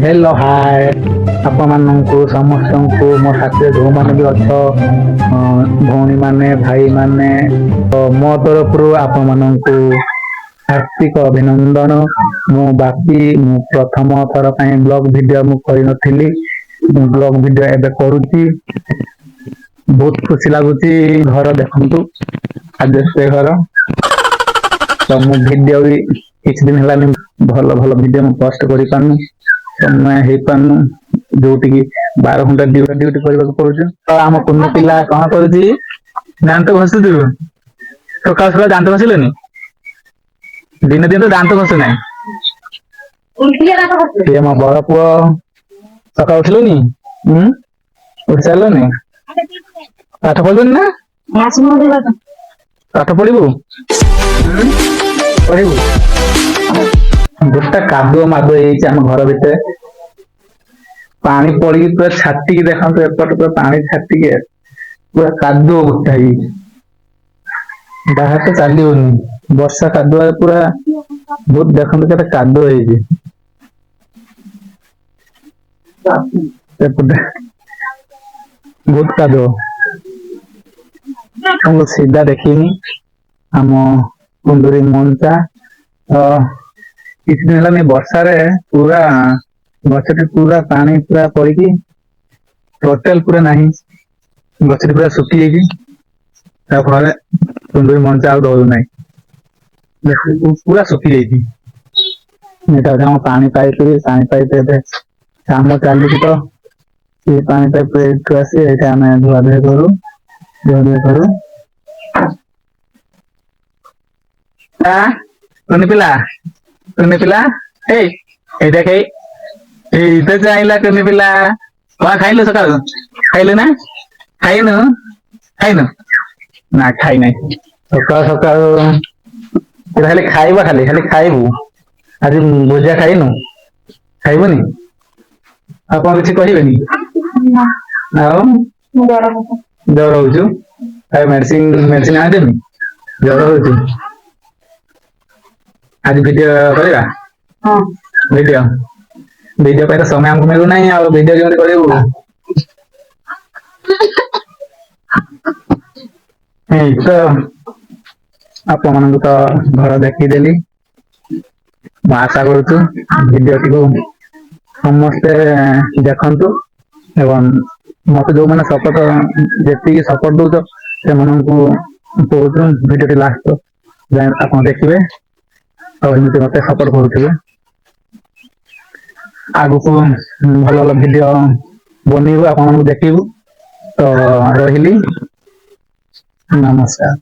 Hello hi आपण मानू समस्त को मो साथी जो मैंने भी अच्छ भौणी माने भाई माने तो मो तरफ आपण मानू हार्दिक अभिनंदन। मु बाकी प्रथम थर ब्लॉग वीडियो मु करी ब्लॉग वीडियो एबे करूची बहुत खुशी लगुच। घर देखु आजस्ते घर तो मु वीडियो भी किछ दिन है भल भल वीडियो मु पोस्ट करि पानु समय हो पानु जोटि 12 घंटा ड्यूटी करने पड़ुछ। तो आम कुन पिला कौन करुच्ची दांत घसुचु सकाल सकाल दांत घसिलनि दिन दिन तो दांत घसु ना मो बड़ पुओ सकाल उठिलनि उठ सारे पाठ पढ़ुन ना पाठ पढ़ू पढ़ू गोटा कादुआ मादुआ आम घर भितर पानी पड़ी पूरा छाटिकी देखो एपट पूरा पानी छाटिकी पूरा कादुआ गोटा बाहर तो चलनी वर्षा कादुआ पूरा बहुत देखो के कादुआ बहुत कादुआ हम सीधा देखनी आम कुंडुरी मंचा किसी दिन है वर्षा रे पूरा गछटी पूरा पानी पूरा पड़ी टोटल पूरा नहीं गछटी पूरा सुखी फल कुंडुरी मंचा आउ ना पूरा सुखी जाती पानी पाइप काम चलुच तो ये पानी पाइप आसी आम धुआ धुई करू कुनी पिला एटा चाहिए कुनी पिला कौन खाइल सका खाइल ना खाइन ना खाई ना सका सका खाली खाइबा खाली खाली खाइबू आज भुजिया खाइनु खाइबनी आप किसी कहबेनी जर हो मेडिसिन मेडिसिन आदेमी जर हो आज वीडियो करा वीडियो वीडियो पे समय हमको मिलू ना और वीडियो केमती करू तो आप तो घर देखीदेली आशा करुचु वीडियो टी समस्ते देखु एवं मत जो मैंने सपोर्ट जी सपोर्ट दौच से वीडियो टी लास्ट आप देखिए और एमती मत सपोर्ट करुवे आगु को भल भल वीडियो बनइबू आप देखू तो रही नमस्कार।